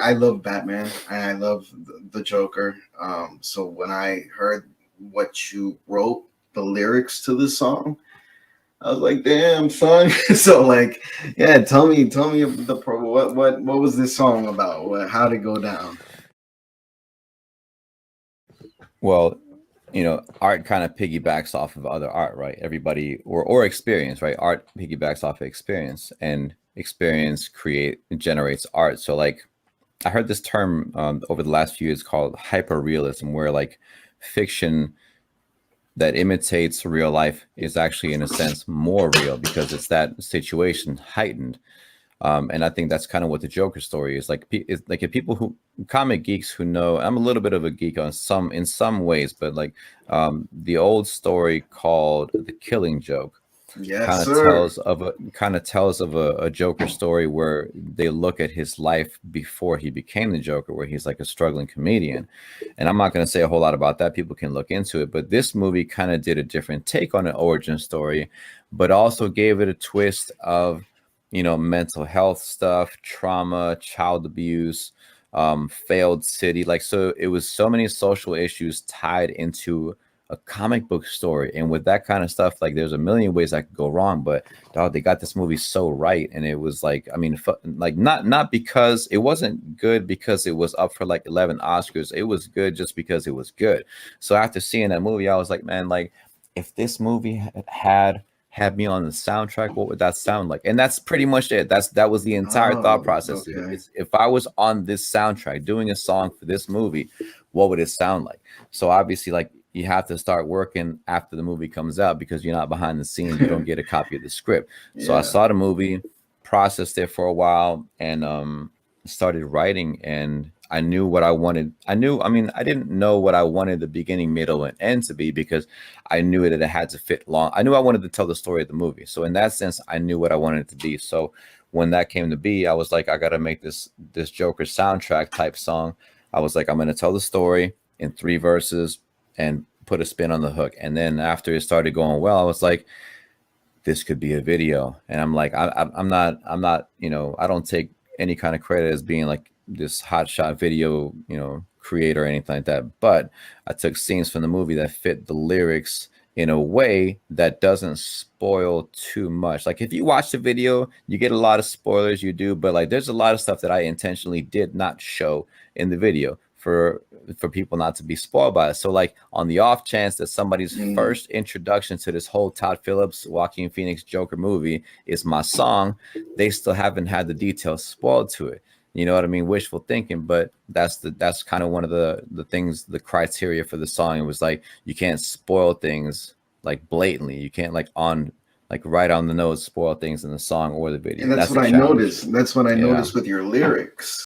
I love Batman and I love the Joker. So when I heard what you wrote, the lyrics to the song, I was like, damn, son. So like, yeah, tell me the pro. What was this song about? How'd it go down? Well, art kind of piggybacks off of other art, right? Everybody or experience, right? Art piggybacks off of experience, and experience create generates art. So like, I heard this term over the last few years called hyperrealism, where like fiction that imitates real life is actually in a sense more real because it's that situation heightened. And I think that's kind of what the Joker story is like. It's like if people who comic geeks who know, I'm a little bit of a geek on some in some ways, but like the old story called The Killing Joke Yes, sir. kind of tells of a Joker story where they look at his life before he became the Joker, where he's like a struggling comedian. And I'm not going to say a whole lot about that. People can look into it. But this movie kind of did a different take on an origin story, but also gave it a twist of, mental health stuff, trauma, child abuse, failed city. Like, so it was so many social issues tied into a comic book story. And with that kind of stuff, like there's a million ways that could go wrong, but dog, they got this movie so right. And it was like, I mean, like not because it wasn't good because it was up for like 11 Oscars. It was good just because it was good. So after seeing that movie, I was like, man, like if this movie had me on the soundtrack, what would that sound like? And that's pretty much it. That was the entire thought Oh, process. okay. If I was on this soundtrack doing a song for this movie, what would it sound like? So obviously, like you have to start working after the movie comes out because you're not behind the scenes. You don't get a copy of the script. So I Yeah. saw the movie, processed it for a while, and started writing. And I knew what I wanted. I mean, I didn't know what I wanted the beginning, middle, and end to be because I knew that it had to fit long. I knew I wanted to tell the story of the movie. So in that sense, I knew what I wanted it to be. So when that came to be, I was like, I got to make this Joker soundtrack type song. I was like, I'm going to tell the story in 3 verses and put a spin on the hook. And then after it started going well, I was like, this could be a video. And I'm like, I'm not, I don't take any kind of credit as being like this hotshot video, creator or anything like that. But I took scenes from the movie that fit the lyrics in a way that doesn't spoil too much. Like if you watch the video, you get a lot of spoilers, you do, but like there's a lot of stuff that I intentionally did not show in the video for people not to be spoiled by it. So like on the off chance that somebody's Mm. first introduction to this whole Todd Phillips, Joaquin Phoenix Joker movie is my song, they still haven't had the details spoiled to it. You know what I mean? Wishful thinking, but that's kind of one of the things, the criteria for the song. It was like you can't spoil things like blatantly. You can't like right on the nose spoil things in the song or the And video. that's That's what the I challenge. noticed. That's what I Yeah. noticed with your lyrics.